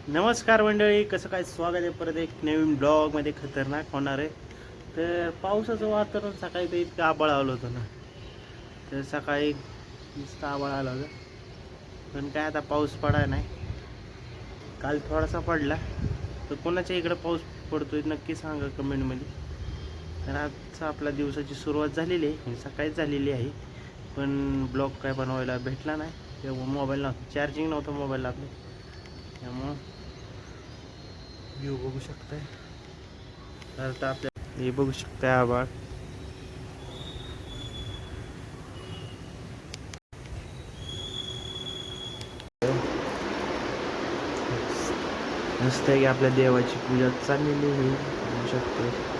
नमस्कार मंडळी, कसं काय स्वागत आहे परत एक नवीन ब्लॉगमध्ये. खतरनाक होणार आहे. तर पावसाचं वातावरण सकाळी तर इतकं आभाळ आलं होतं ना, तर सकाळी नुसतं आभाळ आलं होतं. पण काय आता पाऊस पडाय नाही. काल थोडासा पडला. तर कोणाच्या इकडं पाऊस पडतोय नक्की सांगा कमेंटमध्ये. तर आजचा आपल्या दिवसाची सुरुवात झालेली आहे, म्हणजे सकाळीच झालेली आहे. पण ब्लॉग काय बनवायला भेटला नाही, तेव्हा मोबाईल नव्हता, चार्जिंग नव्हतं मोबाईलला आपलं. त्यामुळं व्ह्यू बघू शकताय. तर आता आपल्या हे बघू शकताय आभाळ. नुसतं की आपल्या देवाची पूजा चाललेली आहे, बघू शकतो.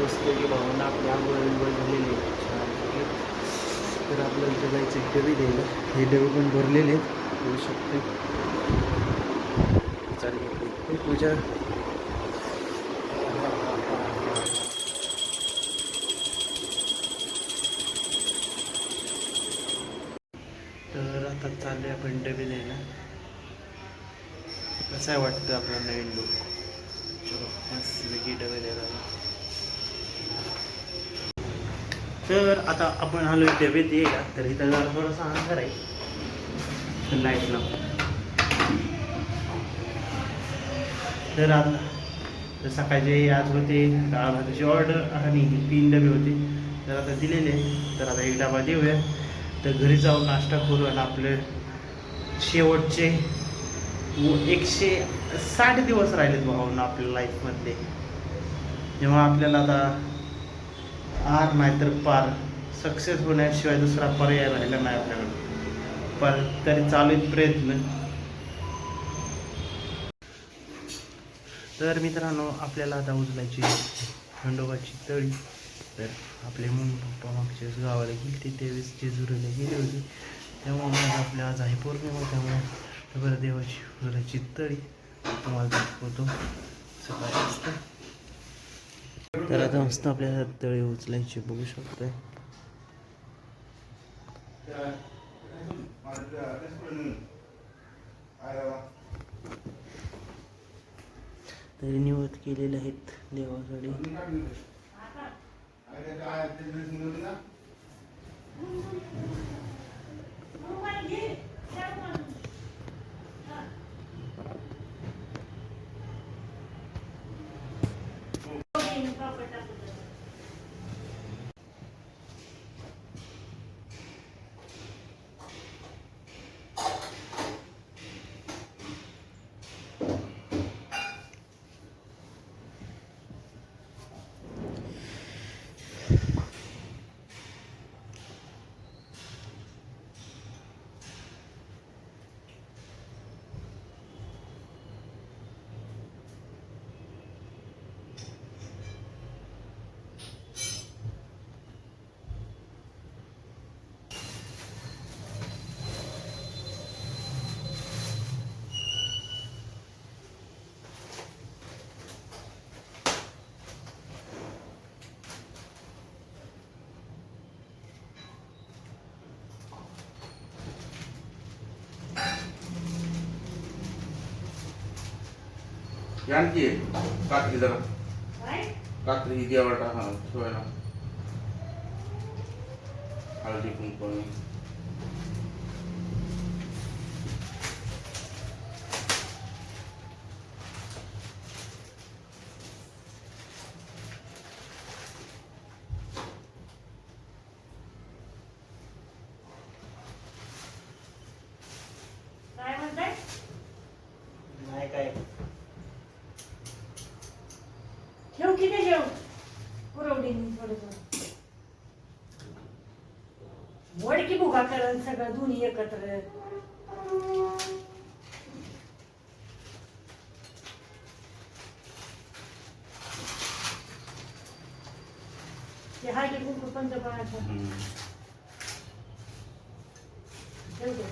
मस्त की भावना आपली आंघोळ विंघोळ झालेली आहे छान. तर आपल्याला इथे जायचं डबे द्यायला. हे डबे पण भरलेले आहेत, बघू शकते. चालेल पूजा. तर आता चालले आपण डबे द्यायला. कसं आहे वाटतं आपला नवीन लुक? चलो मस्त वेगळी डबे द्यायला. तर आता आपण आलो डबे द्यायला. तर इथं जरा थोडासा अंधार आहे, लाईट लावून. तर आता तर सकाळचे आज होते डाळ भाताची ऑर्डर आणि 3 डबे होते, तर आता दिलेले. तर आता एक डबा देऊया, तर घरी जाऊन नाश्ता करू आणि आपले शेवटचे 160 दिवस राहिलेत भावना आपल्या लाईफमधले, जेव्हा आपल्याला आता आर नाही तर पार सक्सेस होण्याशिवाय दुसरा पर्याय राहिला नाही आपल्याकडे. पण तरी चालू आहेत प्रयत्न. तर मित्रांनो, आपल्याला आता उचलायची खंडोबाची तळी. तर आपले मम्मी पप्पा मागच्या वेळेस गावाला गेले ते, त्यावेळेस जेजुरीला गेले होते. त्यामुळे आपल्या आज आहे पौर्णिमा, त्यामुळे बरं देवाची फुलाची तळी तुम्हाला दाखवतो सकाळी वाजता. तर आता मस्त आपल्याला तळी उचलायची, बघू शकतोय. तरी निवत केलेले आहेत देवाकडे. आणखी कात्री जरा कात्री देवाला टाका ठेवायला हळदी कुंकू. काय म्हणताय? नाही काय ठेव किती ठेव पुरवली थोडं वडकी भुगा करण सगळं दोन्ही एकत्र. ते हाय की कुंकू पंचपाळाचं ठेव दे.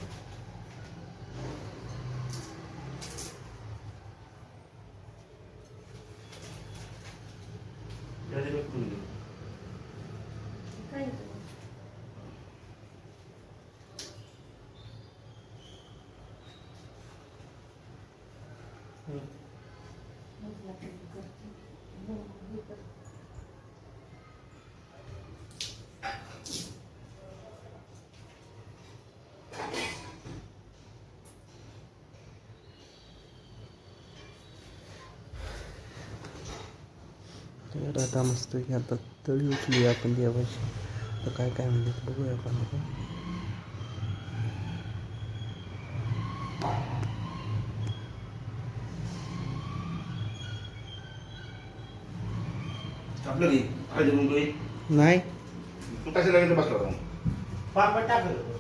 तर आता मस्त की आता तळी उचली आपण देवाची. तर काय काय म्हणजे बघूया आपण आता. आपलं घे हळदी कुंकू घे. नाही तू कशाला गेलं बसला होता? पापड टाकलं.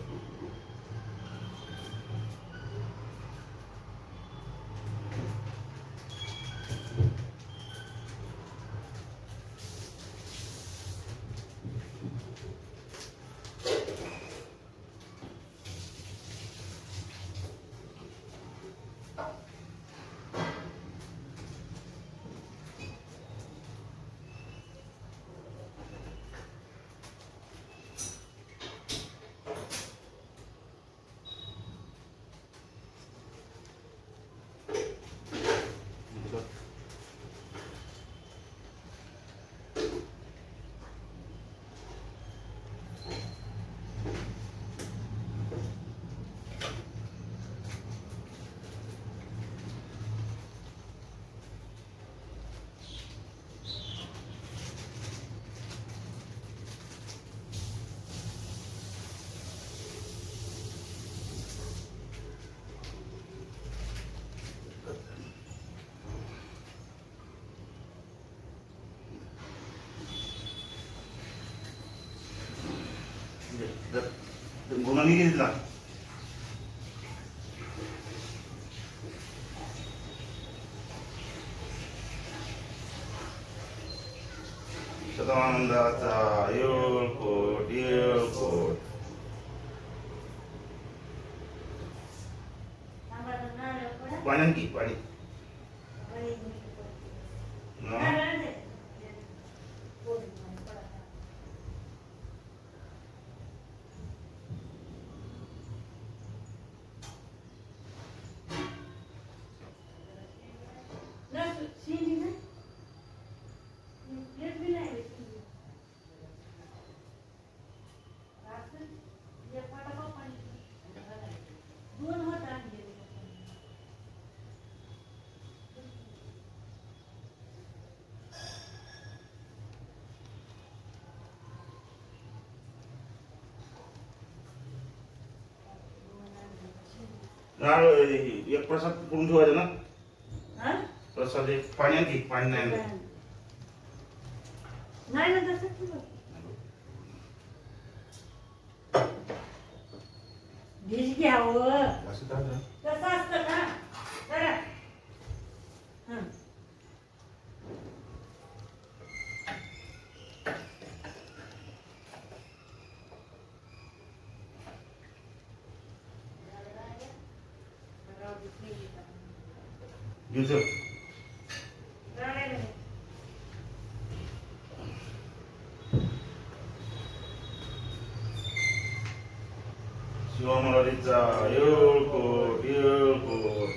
गुन्हा नाही घेतला. सदानंदाचा येळकोट येळकोट. पाण्यान की पाणी नारळ एक प्रसाद करून ठेवायचा ना. प्रसाद एक पाण्यात घे. पाणी नाही आणलं. नाही ना तसं ठेव. ढीश घ्यावं असं टाकलं. कसं असतं का जरा हं. घेऊ शिवामरालीचा येळकोट येळकोट.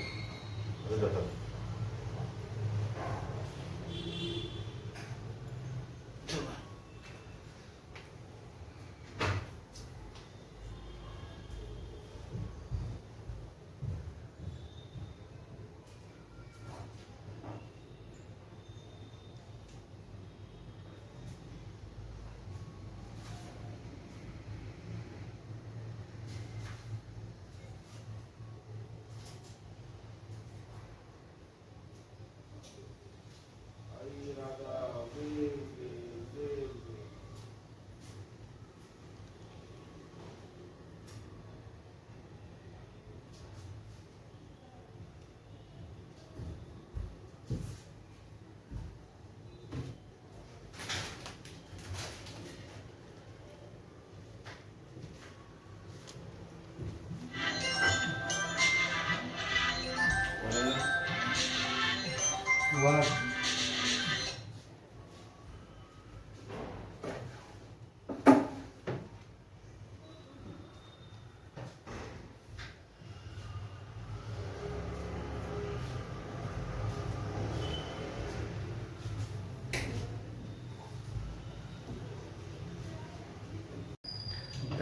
वा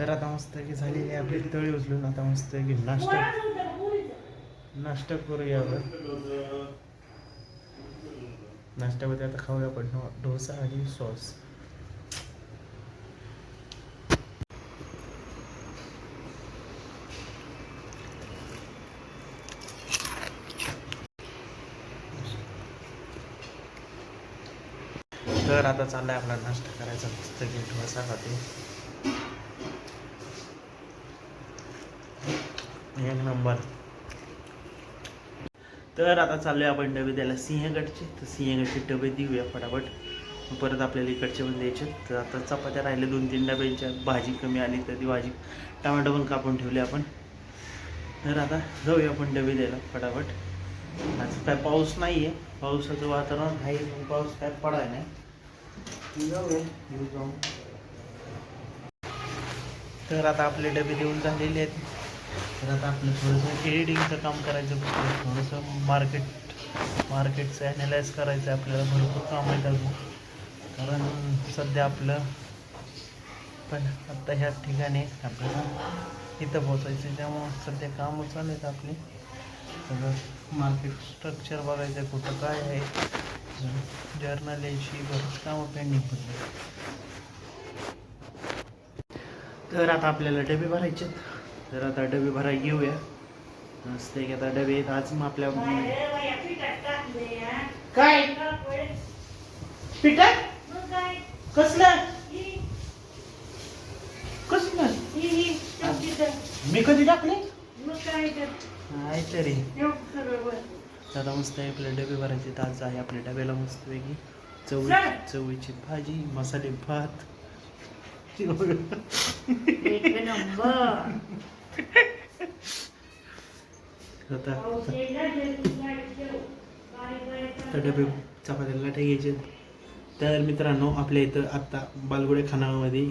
तर आता मस्त की झालेली आहे आपली तळी उचलून आता मस्त की नाश्ता करूया आपण. नाश्त्यामध्ये आता खाऊया आपण डोसा आणि सॉस. तर आता चाललाय आपला नाश्ता करायचा मस्त की डोसा खाते एक नंबर. तर आता चाललोय आपण डबे द्यायला सिंहगडचे. तर सिंहगडचे डबे देऊया फटाफट. परत आपल्याला इकडचे पण द्यायचे. तर आता चपात्या राहिले 2-3 डब्यांच्या. भाजी कमी आली तर ती भाजी टमाटो पण कापून ठेवले आपण. तर आता जाऊया आपण डबे द्यायला फटाफट. आज काय पाऊस नाही आहे, पावसाचं वातावरण आहे पण पाऊस काय पडाय नाही. जाऊया घेऊ जाऊन. तर आता आपले डबे देऊन झालेले आहेत. तर आता आपलं थोडंसं एडिटिंगचं काम करायचं, थोडंसं मार्केटचं ॲनालाइज करायचं आहे आपल्याला. भरपूर काम आहे अजून, कारण सध्या आपलं पण आत्ता ह्या ठिकाणी आपल्याला इथं पोचायचं, त्यामुळं सध्या कामं चालू आहेत आपले. सगळं मार्केट स्ट्रक्चर बघायचं, कुठं काय आहे, जर्नल यायची बरीच कामं पेंडिंग पडली. तर आता आपल्याला डबे भरायचे. तर आता डबे भरायला घेऊया मस्त की. आता डबे आहेत आज मग आपल्या काय पिठात कसलं कसलं मी कधी टाकले नाही तरी. आता मस्त आहे आपले डबे भरायचे. आज आहे आपल्या डब्याला मस्त वेगळी चवळीची भाजी, मसाले भात. आता डबे चपात्याला लाटे घ्यायचे. तर मित्रांनो आपल्या इथं आत्ता बालगुडे खानामध्ये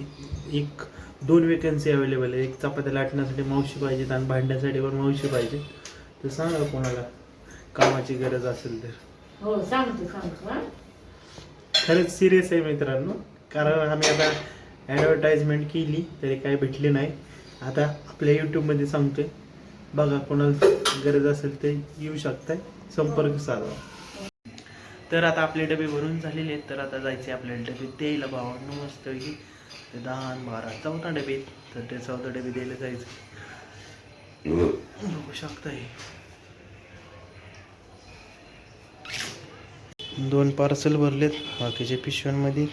1-2 वेकन्सी अवेलेबल आहे. एक चपात्या लाटण्यासाठी मावशी पाहिजेत आणि भांड्यासाठी पण मावशी पाहिजे. तर सांगा कोणाला कामाची गरज असेल तर. हो सांगतो. खरंच सिरियस आहे मित्रांनो, कारण आम्ही आता ॲडव्हर्टाइजमेंट केली तरी काही भेटली नाही. आता आपल्या यूट्यूबमध्ये सांगतोय, बघा कोणाला गरज असेल ते येऊ शकताय, संपर्क साधा. तर आता आपले डबे भरून झालेले आहेत. तर आता जायचे आपले डबे द्यायला भावांनो मस्त की. 10-12 डबे आहेत. तर ते 14 डबे द्यायला जायचं. बघू शकताय 2 पार्सल भरलेत बाकीचे पिशव्यांमध्ये.